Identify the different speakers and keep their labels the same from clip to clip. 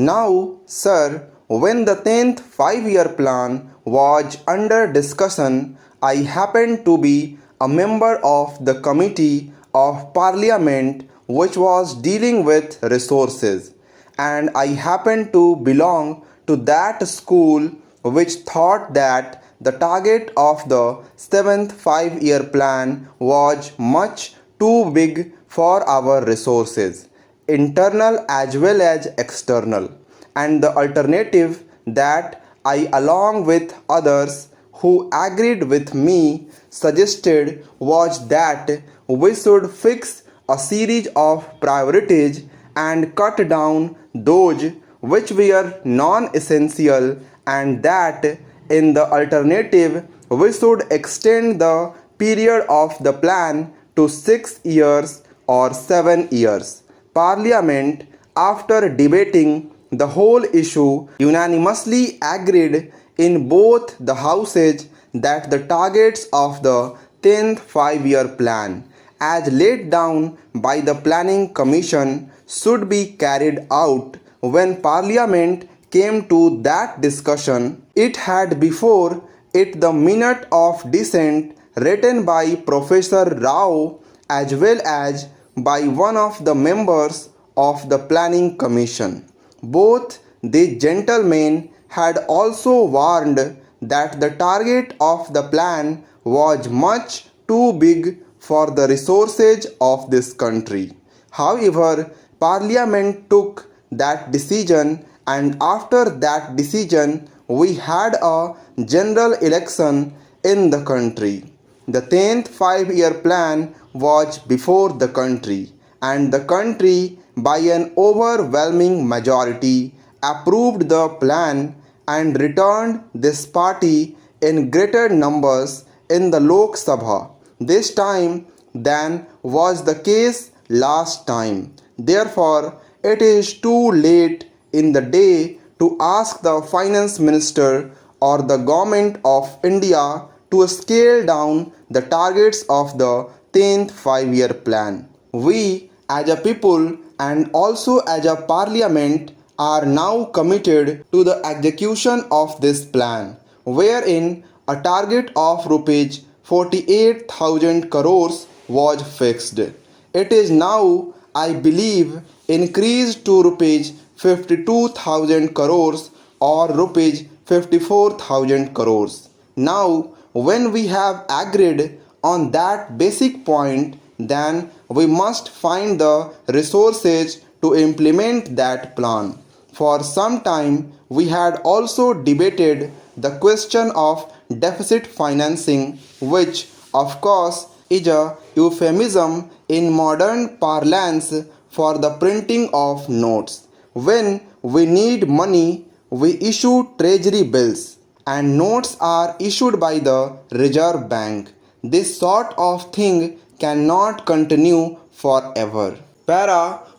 Speaker 1: Now, sir, when the 10th 5-year plan was under discussion, I happened to be a member of the Committee of Parliament which was dealing with resources, and I happened to belong to that school which thought that the target of the 7th 5-year plan was much too big for our resources, internal as well as external, and the alternative that I, along with others who agreed with me, suggested was that we should fix a series of priorities and cut down those which were non-essential, and that in the alternative we should extend the period of the plan to 6 years or 7 years. Parliament, after debating the whole issue, unanimously agreed in both the houses that the targets of the 10th 5-year plan, as laid down by the Planning Commission, should be carried out. When Parliament came to that discussion, it had before it the minute of dissent written by Professor Rao as well as by one of the members of the Planning Commission. Both the gentlemen had also warned that the target of the plan was much too big for the resources of this country. However, Parliament took that decision, and after that decision we had a general election in the country. The 10th 5-year plan was before the country, and the country by an overwhelming majority approved the plan and returned this party in greater numbers in the Lok Sabha this time than was the case last time. Therefore, it is too late in the day to ask the Finance Minister or the Government of India to scale down the targets of the 10th 5-year plan. We as a people and also as a parliament are now committed to the execution of this plan, wherein a target of rupees 48,000 crores was fixed. It is now, I believe, increased to rupees 52,000 crores or rupees 54,000 crores. Now, when we have agreed on that basic point, then we must find the resources to implement that plan. For some time, we had also debated the question of deficit financing, which, of course, is a euphemism in modern parlance for the printing of notes. When we need money, we issue treasury bills, and notes are issued by the Reserve Bank. This sort of thing cannot continue forever.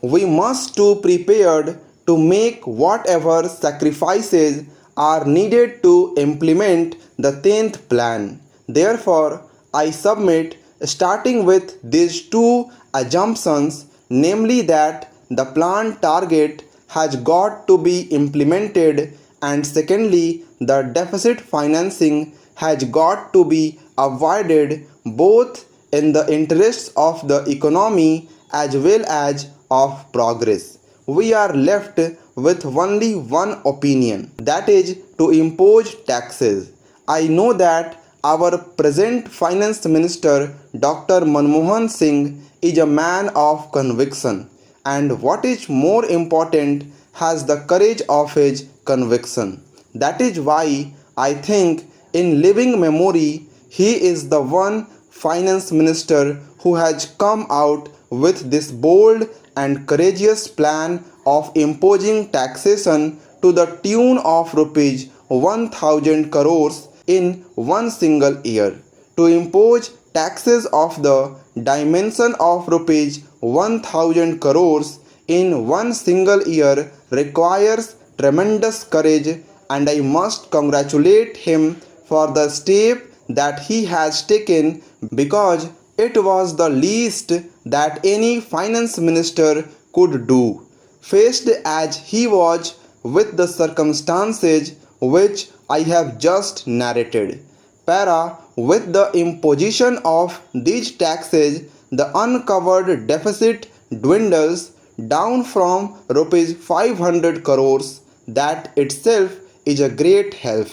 Speaker 1: We must be prepared to make whatever sacrifices are needed to implement the 10th plan. Therefore, I submit, starting with these two assumptions, namely that the plan target has got to be implemented, and secondly, the deficit financing has got to be avoided, both in the interests of the economy as well as of progress. We are left with only one opinion, that is to impose taxes. I know that our present Finance Minister Dr. Manmohan Singh is a man of conviction, and what is more important, has the courage of his conviction. That is why I think in living memory he is the one finance minister who has come out with this bold and courageous plan of imposing taxation to the tune of rupees 1,000 crores in one single year. To impose taxes of the dimension of rupees 1,000 crores in one single year requires tremendous courage, and I must congratulate him for the step that he has taken, because it was the least that any finance minister could do, faced as he was with the circumstances which I have just narrated. Para, with the imposition of these taxes, the uncovered deficit dwindles down from rupees 500 crores. That itself is a great help.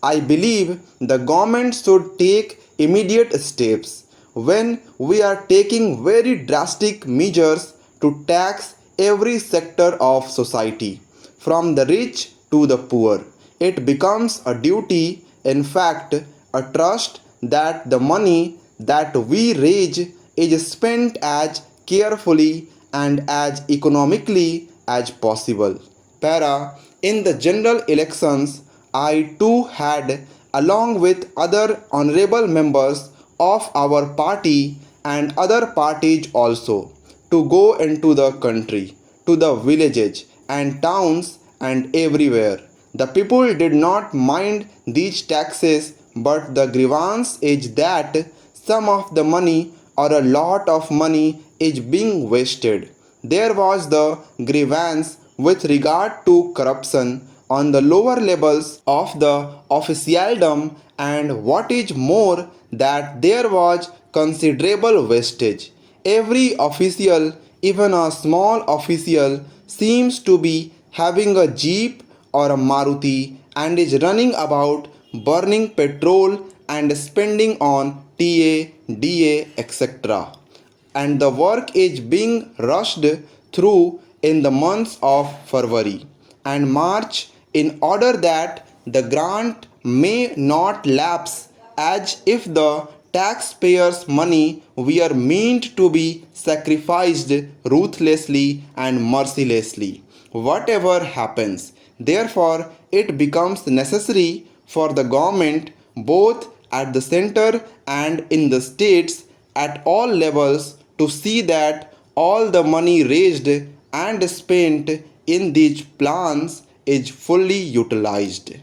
Speaker 1: I believe the government should take immediate steps when we are taking very drastic measures to tax every sector of society, from the rich to the poor. It becomes a duty, in fact, a trust that the money that we raise is spent as carefully and as economically as possible. Para, in the general elections, I too had, along with other honorable members of our party and other parties also, to go into the country, to the villages and towns and everywhere. The people did not mind these taxes, but the grievance is that some of the money or a lot of money is being wasted. There was the grievance with regard to corruption on the lower levels of the officialdom, and what is more, that there was considerable wastage. Every official, even a small official, seems to be having a jeep or a Maruti and is running about burning petrol and spending on TA, DA, etc. And the work is being rushed through in the months of February and March in order that the grant may not lapse, as if the taxpayers' money were meant to be sacrificed ruthlessly and mercilessly, whatever happens. Therefore, it becomes necessary for the government, both at the center and in the states, at all levels, to see that all the money raised and spent in these plans is fully utilized.